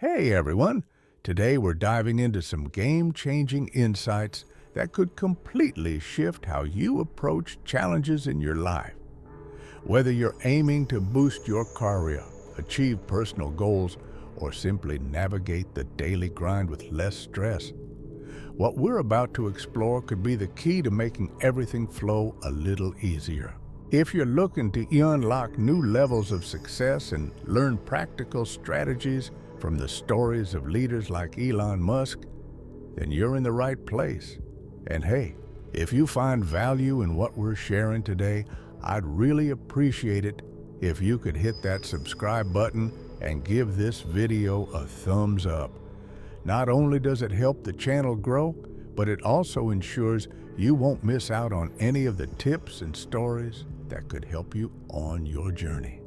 Hey everyone! Today we're diving into some game-changing insights that could completely shift how you approach challenges in your life. Whether you're aiming to boost your career, achieve personal goals, or simply navigate the daily grind with less stress, what we're about to explore could be the key to making everything flow a little easier. If you're looking to unlock new levels of success and learn practical strategies from the stories of leaders like Elon Musk, then you're in the right place. And hey, if you find value in what we're sharing today, I'd really appreciate it if you could hit that subscribe button and give this video a thumbs up. Not only does it help the channel grow, but it also ensures you won't miss out on any of the tips and stories that could help you on your journey.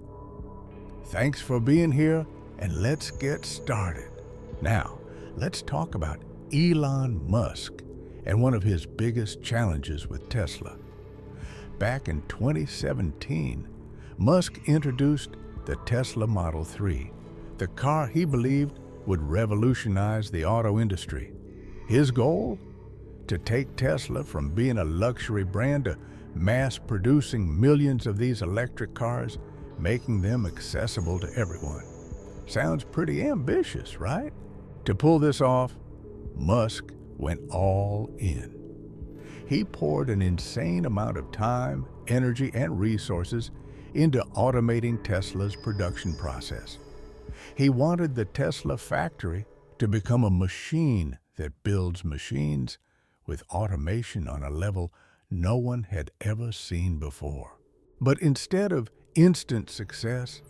Thanks for being here, and let's get started. Now, let's talk about Elon Musk and one of his biggest challenges with Tesla. Back in 2017, Musk introduced the Tesla Model 3, the car he believed would revolutionize the auto industry. His goal? To take Tesla from being a luxury brand to mass-producing millions of these electric cars, making them accessible to everyone. Sounds pretty ambitious, right? To pull this off, Musk went all in. He poured an insane amount of time, energy, and resources into automating Tesla's production process. He wanted the Tesla factory to become a machine that builds machines with automation on a level no one had ever seen before. But instead of instant success,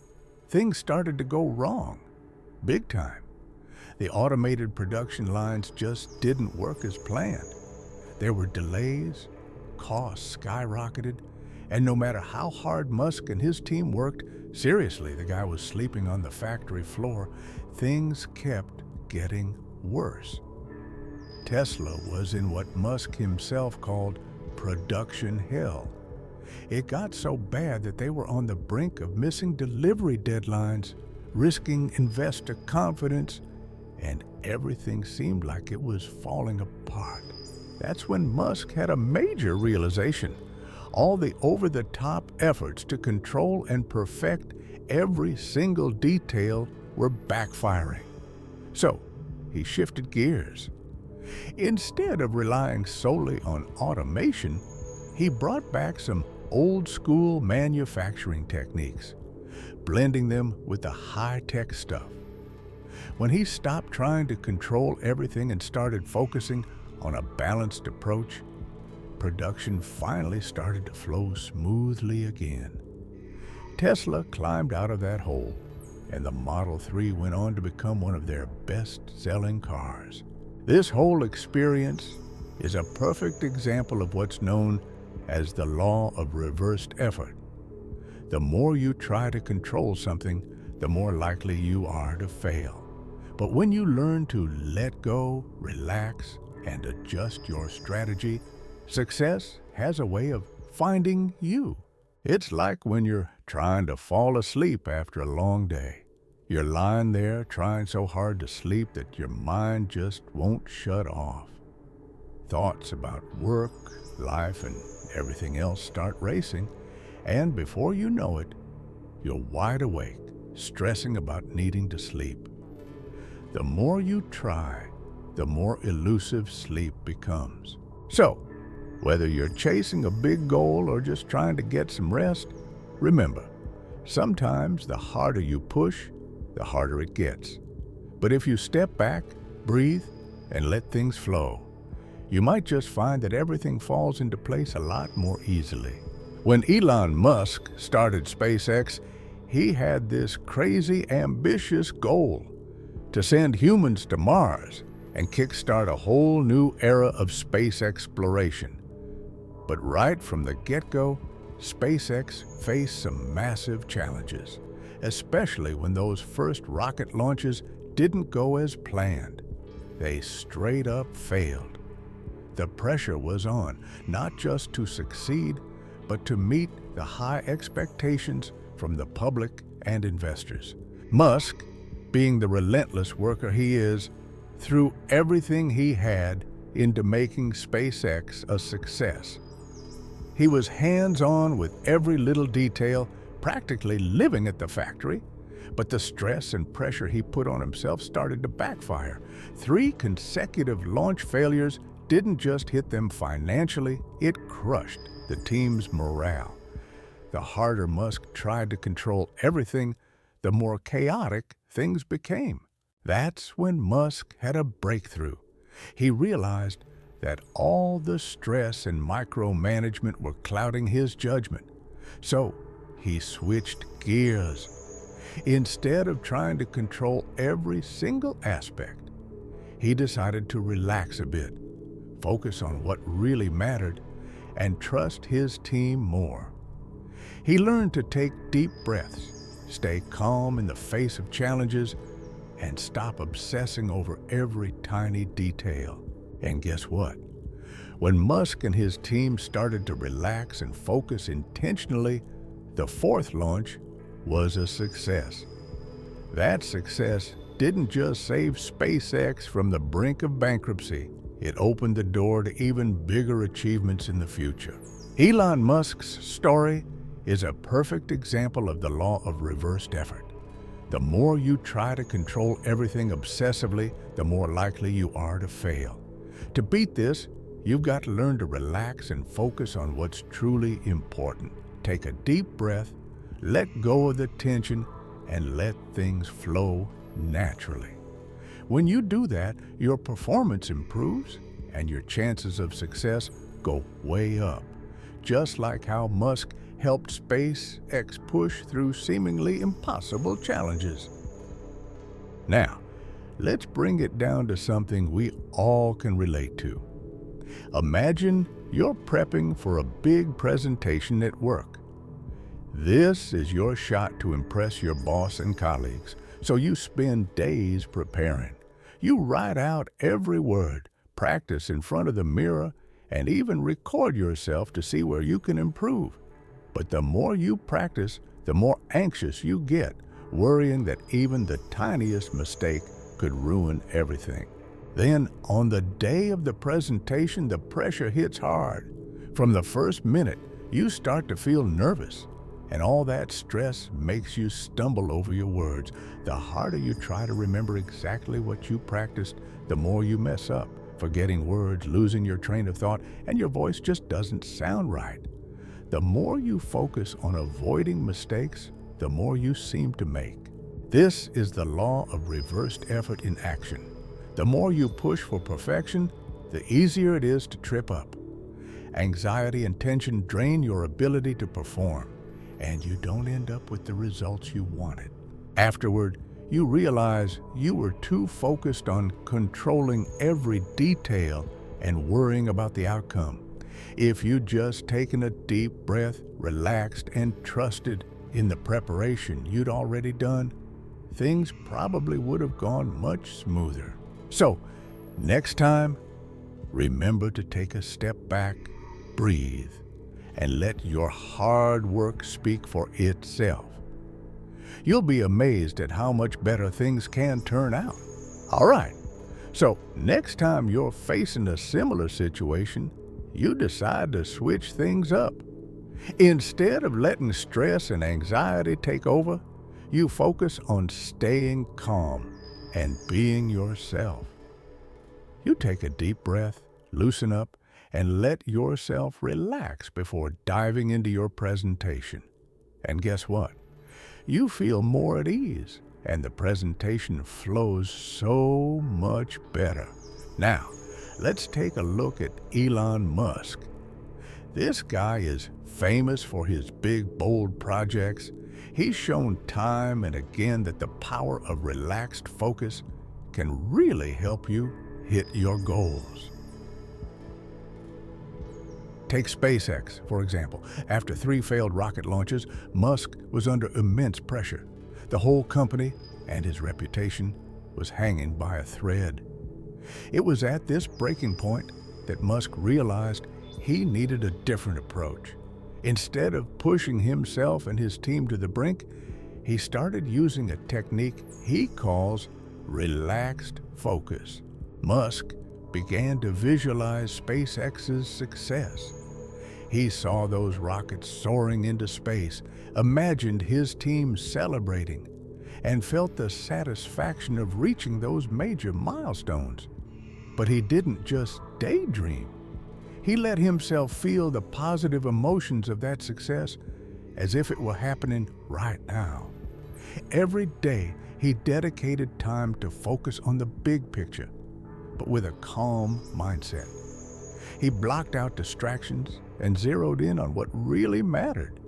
things started to go wrong, big time. The automated production lines just didn't work as planned. There were delays, costs skyrocketed, and no matter how hard Musk and his team worked, seriously, the guy was sleeping on the factory floor, things kept getting worse. Tesla was in what Musk himself called production hell. It got so bad that they were on the brink of missing delivery deadlines, risking investor confidence, and everything seemed like it was falling apart. That's when Musk had a major realization. All the over-the-top efforts to control and perfect every single detail were backfiring. So he shifted gears. Instead of relying solely on automation, he brought back some old-school manufacturing techniques, blending them with the high-tech stuff. When he stopped trying to control everything and started focusing on a balanced approach, production finally started to flow smoothly again. Tesla climbed out of that hole, and the Model 3 went on to become one of their best-selling cars. This whole experience is a perfect example of what's known as the law of reversed effort. The more you try to control something, the more likely you are to fail. But when you learn to let go, relax, and adjust your strategy, success has a way of finding you. It's like when you're trying to fall asleep after a long day. You're lying there trying so hard to sleep that your mind just won't shut off. Thoughts about work, life, and everything else start racing, and before you know it, you're wide awake, stressing about needing to sleep. The more you try, the more elusive sleep becomes. So, whether you're chasing a big goal or just trying to get some rest, remember, sometimes the harder you push, the harder it gets. But if you step back, breathe, and let things flow, you might just find that everything falls into place a lot more easily. When Elon Musk started SpaceX, he had this crazy, ambitious goal to send humans to Mars and kickstart a whole new era of space exploration. But right from the get-go, SpaceX faced some massive challenges, especially when those first rocket launches didn't go as planned. They straight up failed. The pressure was on, not just to succeed, but to meet the high expectations from the public and investors. Musk, being the relentless worker he is, threw everything he had into making SpaceX a success. He was hands-on with every little detail, practically living at the factory, but the stress and pressure he put on himself started to backfire. 3 consecutive launch failures didn't just hit them financially, it crushed the team's morale. The harder Musk tried to control everything, the more chaotic things became. That's when Musk had a breakthrough. He realized that all the stress and micromanagement were clouding his judgment. So he switched gears. Instead of trying to control every single aspect, he decided to relax a bit, focus on what really mattered, and trust his team more. He learned to take deep breaths, stay calm in the face of challenges, and stop obsessing over every tiny detail. And guess what? When Musk and his team started to relax and focus intentionally, the 4th launch was a success. That success didn't just save SpaceX from the brink of bankruptcy, it opened the door to even bigger achievements in the future. Elon Musk's story is a perfect example of the law of reversed effort. The more you try to control everything obsessively, the more likely you are to fail. To beat this, you've got to learn to relax and focus on what's truly important. Take a deep breath, let go of the tension, and let things flow naturally. When you do that, your performance improves and your chances of success go way up. Just like how Musk helped SpaceX push through seemingly impossible challenges. Now, let's bring it down to something we all can relate to. Imagine you're prepping for a big presentation at work. This is your shot to impress your boss and colleagues, so you spend days preparing. You write out every word, practice in front of the mirror, and even record yourself to see where you can improve. But the more you practice, the more anxious you get, worrying that even the tiniest mistake could ruin everything. Then, on the day of the presentation, the pressure hits hard. From the first minute, you start to feel nervous, and all that stress makes you stumble over your words. The harder you try to remember exactly what you practiced, the more you mess up, forgetting words, losing your train of thought, and your voice just doesn't sound right. The more you focus on avoiding mistakes, the more you seem to make. This is the law of reversed effort in action. The more you push for perfection, the easier it is to trip up. Anxiety and tension drain your ability to perform, and you don't end up with the results you wanted. Afterward, you realize you were too focused on controlling every detail and worrying about the outcome. If you'd just taken a deep breath, relaxed, and trusted in the preparation you'd already done, things probably would have gone much smoother. So, next time, remember to take a step back, breathe, and let your hard work speak for itself. You'll be amazed at how much better things can turn out. All right, so next time you're facing a similar situation, you decide to switch things up. Instead of letting stress and anxiety take over, you focus on staying calm and being yourself. You take a deep breath, loosen up, and let yourself relax before diving into your presentation. And guess what? You feel more at ease, and the presentation flows so much better. Now, let's take a look at Elon Musk. This guy is famous for his big, bold projects. He's shown time and again that the power of relaxed focus can really help you hit your goals. Take SpaceX, for example. After 3 failed rocket launches, Musk was under immense pressure. The whole company and his reputation was hanging by a thread. It was at this breaking point that Musk realized he needed a different approach. Instead of pushing himself and his team to the brink, he started using a technique he calls relaxed focus. Musk began to visualize SpaceX's success. He saw those rockets soaring into space, imagined his team celebrating, and felt the satisfaction of reaching those major milestones. But he didn't just daydream. He let himself feel the positive emotions of that success as if it were happening right now. Every day, he dedicated time to focus on the big picture, but with a calm mindset. He blocked out distractions and zeroed in on what really mattered,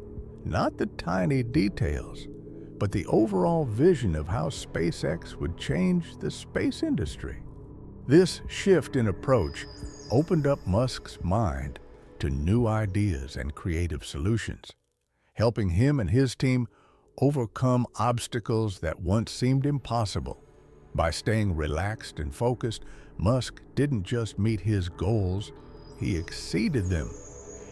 not the tiny details, but the overall vision of how SpaceX would change the space industry. This shift in approach opened up Musk's mind to new ideas and creative solutions, helping him and his team overcome obstacles that once seemed impossible. By staying relaxed and focused, Musk didn't just meet his goals, he exceeded them.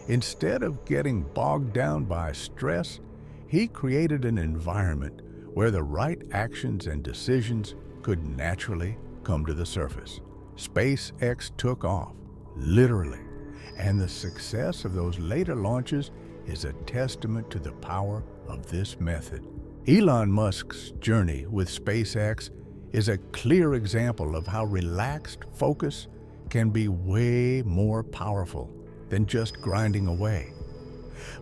Instead of getting bogged down by stress, he created an environment where the right actions and decisions could naturally come to the surface. SpaceX took off, literally, and the success of those later launches is a testament to the power of this method. Elon Musk's journey with SpaceX is a clear example of how relaxed focus can be way more powerful than just grinding away.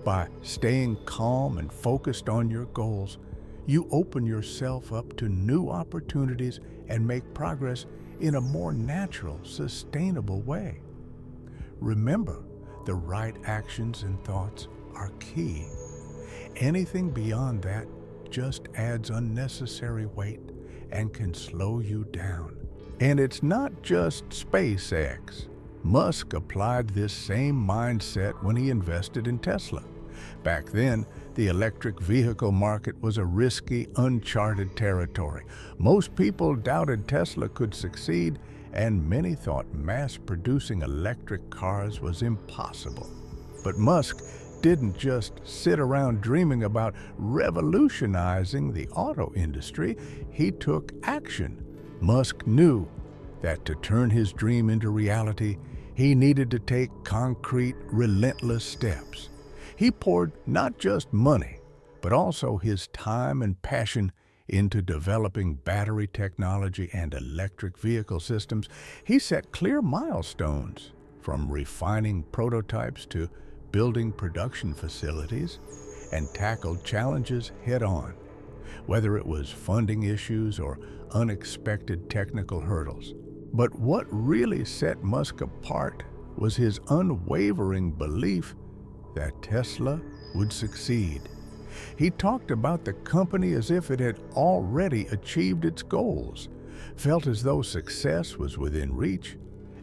By staying calm and focused on your goals, you open yourself up to new opportunities and make progress in a more natural, sustainable way. Remember, the right actions and thoughts are key. Anything beyond that just adds unnecessary weight and can slow you down. And it's not just SpaceX. Musk applied this same mindset when he invested in Tesla. Back then, the electric vehicle market was a risky, uncharted territory. Most people doubted Tesla could succeed, and many thought mass-producing electric cars was impossible. But Musk didn't just sit around dreaming about revolutionizing the auto industry. He took action. Musk knew that to turn his dream into reality, he needed to take concrete, relentless steps. He poured not just money, but also his time and passion into developing battery technology and electric vehicle systems. He set clear milestones, from refining prototypes to building production facilities, and tackled challenges head-on, whether it was funding issues or unexpected technical hurdles. But what really set Musk apart was his unwavering belief that Tesla would succeed. He talked about the company as if it had already achieved its goals, felt as though success was within reach,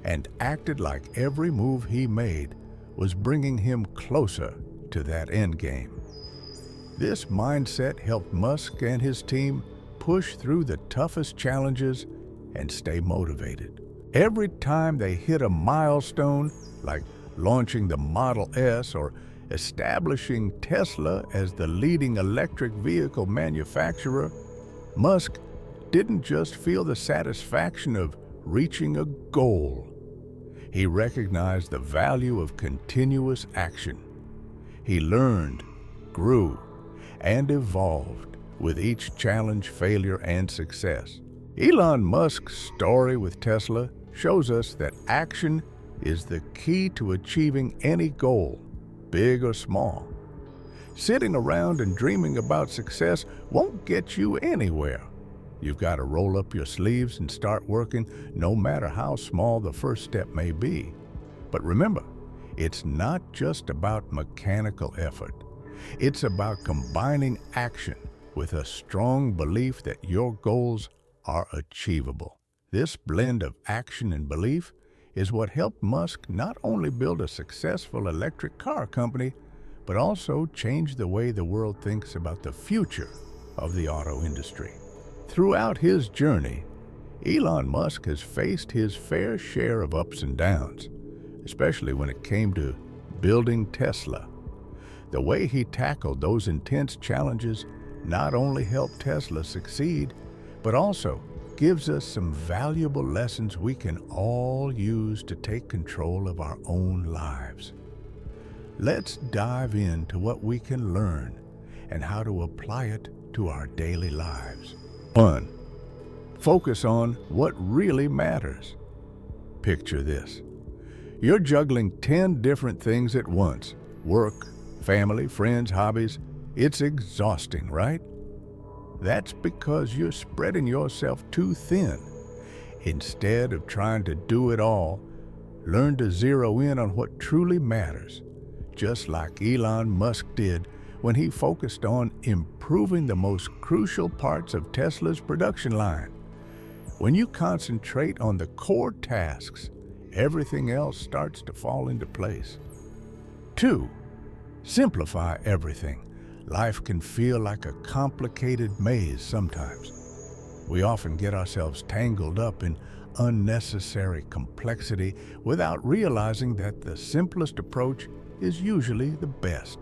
and acted like every move he made was bringing him closer to that endgame. This mindset helped Musk and his team push through the toughest challenges and stay motivated. Every time they hit a milestone, like launching the Model S or establishing Tesla as the leading electric vehicle manufacturer, Musk didn't just feel the satisfaction of reaching a goal. He recognized the value of continuous action. He learned, grew, and evolved with each challenge, failure, and success. Elon Musk's story with Tesla shows us that action is the key to achieving any goal, big or small. Sitting around and dreaming about success won't get you anywhere. You've got to roll up your sleeves and start working, no matter how small the first step may be. But remember, it's not just about mechanical effort. It's about combining action with a strong belief that your goals are achievable. This blend of action and belief is what helped Musk not only build a successful electric car company, but also change the way the world thinks about the future of the auto industry. Throughout his journey, Elon Musk has faced his fair share of ups and downs, especially when it came to building Tesla. The way he tackled those intense challenges not only helped Tesla succeed, but also gives us some valuable lessons we can all use to take control of our own lives. Let's dive into what we can learn and how to apply it to our daily lives. 1. Focus on what really matters. Picture this. You're juggling 10 different things at once. Work, family, friends, hobbies. It's exhausting, right? That's because you're spreading yourself too thin. Instead of trying to do it all, learn to zero in on what truly matters, just like Elon Musk did when he focused on improving the most crucial parts of Tesla's production line. When you concentrate on the core tasks, everything else starts to fall into place. 2. Simplify everything. Life can feel like a complicated maze sometimes. We often get ourselves tangled up in unnecessary complexity without realizing that the simplest approach is usually the best.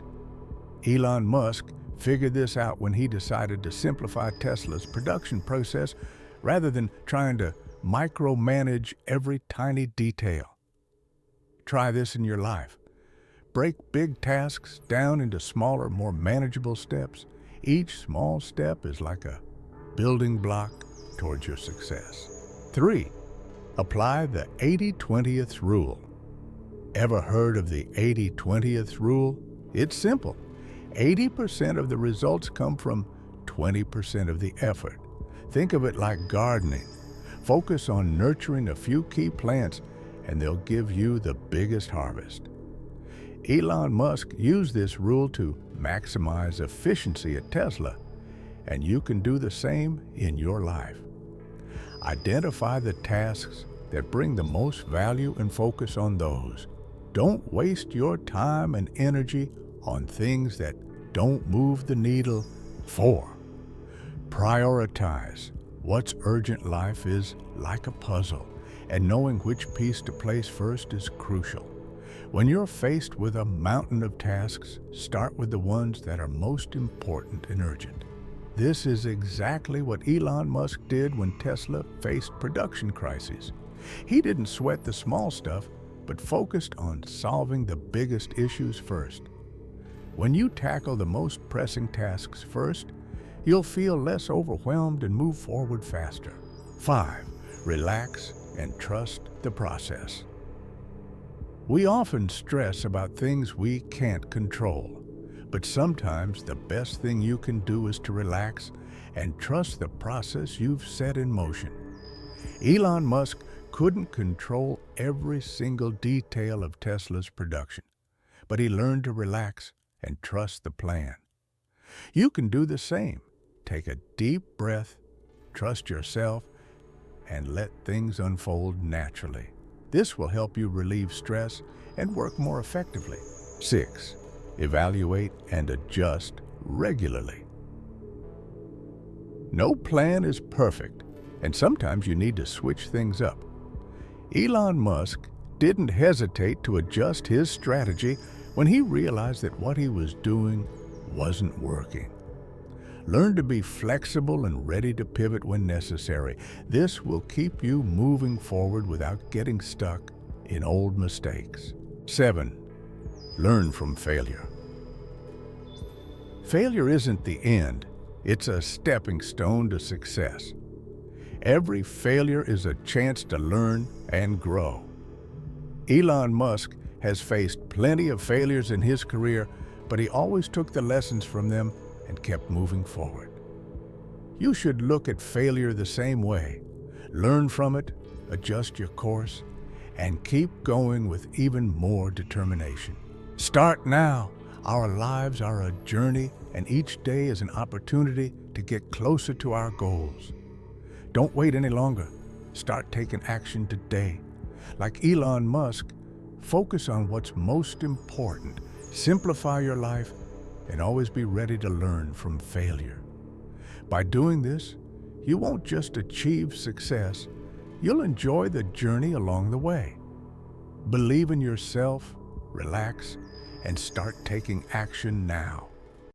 Elon Musk figured this out when he decided to simplify Tesla's production process rather than trying to micromanage every tiny detail. Try this in your life. Break big tasks down into smaller, more manageable steps. Each small step is like a building block towards your success. 3. Apply the 80-20th rule. Ever heard of the 80-20th rule? It's simple. 80% of the results come from 20% of the effort. Think of it like gardening. Focus on nurturing a few key plants, and they'll give you the biggest harvest. Elon Musk used this rule to maximize efficiency at Tesla, and you can do the same in your life. Identify the tasks that bring the most value and focus on those. Don't waste your time and energy on things that don't move the needle. 4. Prioritize. What's urgent life is like a puzzle, and knowing which piece to place first is crucial. When you're faced with a mountain of tasks, start with the ones that are most important and urgent. This is exactly what Elon Musk did when Tesla faced production crises. He didn't sweat the small stuff, but focused on solving the biggest issues first. When you tackle the most pressing tasks first, you'll feel less overwhelmed and move forward faster. 5. Relax and trust the process. We often stress about things we can't control, but sometimes the best thing you can do is to relax and trust the process you've set in motion. Elon Musk couldn't control every single detail of Tesla's production, but he learned to relax and trust the plan. You can do the same. Take a deep breath, trust yourself, and let things unfold naturally. This will help you relieve stress and work more effectively. 6. Evaluate and adjust regularly. No plan is perfect, and sometimes you need to switch things up. Elon Musk didn't hesitate to adjust his strategy when he realized that what he was doing wasn't working. Learn to be flexible and ready to pivot when necessary. This will keep you moving forward without getting stuck in old mistakes. 7. Learn from failure. Failure isn't the end. It's a stepping stone to success. Every failure is a chance to learn and grow. Elon Musk has faced plenty of failures in his career, but he always took the lessons from them and kept moving forward. You should look at failure the same way. Learn from it, adjust your course, and keep going with even more determination. Start now. Our lives are a journey, and each day is an opportunity to get closer to our goals. Don't wait any longer. Start taking action today. Like Elon Musk, focus on what's most important. Simplify your life and always be ready to learn from failure. By doing this, you won't just achieve success, you'll enjoy the journey along the way. Believe in yourself, relax, and start taking action now.